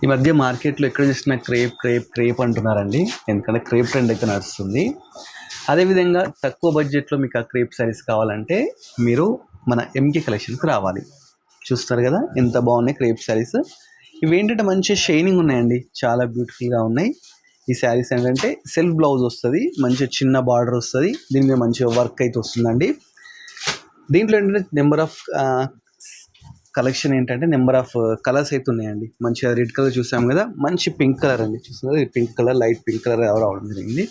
ఈ మధ్య మార్కెట్లో ఎక్కడ చూసినా క్రేప్ క్రేప్ క్రేప్ అంటున్నారండి. ఎందుకంటే క్రేప్ ట్రెండ్ అయితే నడుస్తుంది. అదేవిధంగా తక్కువ బడ్జెట్లో మీకు ఆ క్రేప్ శారీస్ కావాలంటే మీరు మన ఎంకే కలెక్షన్కి రావాలి. చూస్తారు కదా ఎంత బాగున్నాయి క్రేప్ శారీస్. ఇవి ఏంటంటే మంచి షైనింగ్ ఉన్నాయండి, చాలా బ్యూటిఫుల్గా ఉన్నాయి. ఈ శారీస్ ఏంటంటే సెల్ఫ్ బ్లౌజ్ వస్తుంది, మంచిగా చిన్న బార్డర్ వస్తుంది, దీని మీద మంచిగా వర్క్ అయితే వస్తుందండి. దీంట్లో ఏంటంటే నెంబర్ ఆఫ్ కలెక్షన్ ఏంటంటే నెంబర్ ఆఫ్ కలర్స్ అయితే ఉన్నాయండి. మంచిగా రెడ్ కలర్ చూసాం కదా, మంచి పింక్ కలర్ అండి. చూస్తున్నారు ఇది pink colour, light pink colour రావడం జరిగింది.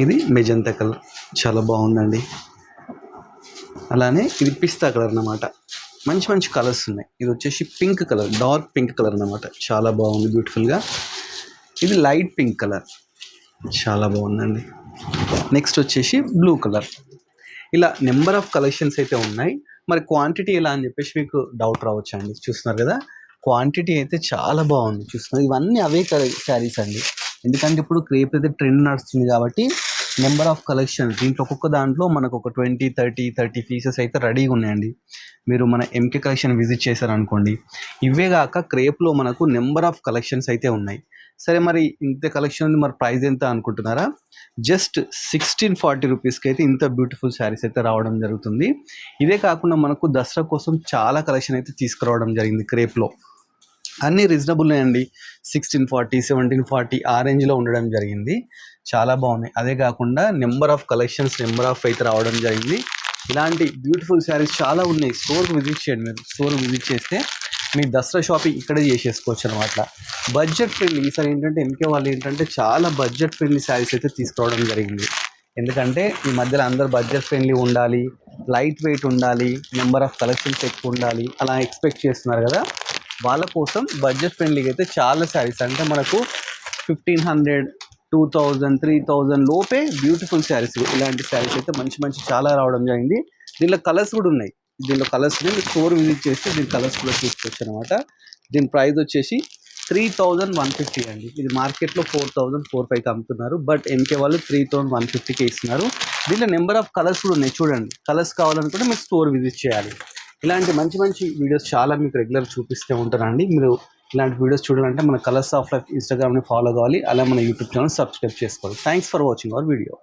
ఇది మెజంతా కలర్ చాలా బాగుందండి. అలానే ఇది పిస్తా కలర్ అన్నమాట. మంచి మంచి కలర్స్ ఉన్నాయి. ఇది వచ్చేసి pink colour, dark pink colour అన్నమాట. చాలా బాగుంది బ్యూటిఫుల్గా. ఇది లైట్ పింక్ కలర్ చాలా బాగుందండి. నెక్స్ట్ వచ్చేసి బ్లూ కలర్. ఇలా నెంబర్ ఆఫ్ కలెక్షన్స్ అయితే ఉన్నాయి. మరి క్వాంటిటీ ఎలా అని చెప్పేసి మీకు డౌట్ రావచ్చు అండి. చూస్తున్నారు కదా క్వాంటిటీ అయితే చాలా బాగుంది. చూస్తున్నారు ఇవన్నీ అవే శారీస్ అండి. ఎందుకంటే ఇప్పుడు క్రేప్ అయితే ట్రెండ్ నడుస్తుంది కాబట్టి నెంబర్ ఆఫ్ కలెక్షన్ దీంట్లో ఒక్కొక్క దాంట్లో మనకు ఒక 20-30 పీసెస్ అయితే రెడీగా ఉన్నాయండి. మీరు మన ఎంకే కలెక్షన్ విజిట్ చేశారనుకోండి, ఇవే కాక క్రేప్లో మనకు నెంబర్ ఆఫ్ కలెక్షన్స్ అయితే ఉన్నాయి. సరే మరి ఇంత కలెక్షన్ ఉంది, మరి ప్రైస్ ఎంత అనుకుంటున్నారా? జస్ట్ 1640 రూపీస్కి అయితే ఇంత బ్యూటిఫుల్ శారీస్ అయితే రావడం జరుగుతుంది. ఇదే కాకుండా మనకు దసరా కోసం చాలా కలెక్షన్ అయితే తీసుకురావడం జరిగింది. క్రేప్లో అన్నీ రీజనబుల్ అండి. 1640, 1740 ఆ రేంజ్లో ఉండడం జరిగింది. చాలా బాగున్నాయి. అదే కాకుండా number of collections, number of అయితే రావడం జరిగింది. ఇలాంటి బ్యూటిఫుల్ శారీస్ చాలా ఉన్నాయి. స్టోర్కి విజిట్ చేయండి. మీరు స్టోర్కి విజిట్ చేస్తే మీ దసరా షాపింగ్ ఇక్కడే చేసేసుకోవచ్చు అనమాట. బడ్జెట్ ఫ్రెండ్లీ ఈసారి ఏంటంటే ఎంకే వాళ్ళు ఏంటంటే చాలా బడ్జెట్ ఫ్రెండ్లీ శారీస్ అయితే తీసుకురావడం జరిగింది. ఎందుకంటే ఈ మధ్యలో అందరు బడ్జెట్ ఫ్రెండ్లీ ఉండాలి, లైట్ వెయిట్ ఉండాలి, నెంబర్ ఆఫ్ కలెక్షన్స్ ఎక్కువ ఉండాలి అలా ఎక్స్పెక్ట్ చేస్తున్నారు కదా. వాళ్ళ కోసం బడ్జెట్ ఫ్రెండ్లీగా అయితే చాలా శారీస్ అంటే మనకు 1500, 2000, 3000 లోపే బ్యూటిఫుల్ శారీస్, ఇలాంటి శారీస్ అయితే మంచి మంచి చాలా రావడం జరిగింది. దీనిలో కలర్స్ కూడా ఉన్నాయి. దీనిలో కలర్స్ మీరు స్టోర్ విజిట్ చేస్తే దీని కలర్స్ కూడా చూసుకోవచ్చు అనమాట. దీని ప్రైస్ వచ్చేసి 3150 అండి. ఇది మార్కెట్లో 4000-4500 అమ్ముతున్నారు. బట్ ఎంకే వాళ్ళు 3150కి ఇస్తున్నారు. దీంట్లో నెంబర్ ఆఫ్ కలర్స్ కూడా ఉన్నాయి. చూడండి, కలర్స్ కావాలనుకుంటే మీరు స్టోర్ విజిట్ చేయాలి. ఇలాంటి మంచి మంచి వీడియోస్ చాలా మీకు రెగ్యులర్ చూపిస్తూ ఉంటానండి. మీరు ఇలాంటి వీడియోస్ చూడాలంటే మన కలర్స్ ఆఫ్ లైఫ్ ఇన్స్టాగ్రామ్ని ఫాలో కావాలి, అలా మన యూట్యూబ్ ఛానల్ సబ్స్క్రైబ్ చేసుకోవాలి. Thanks for watching our video.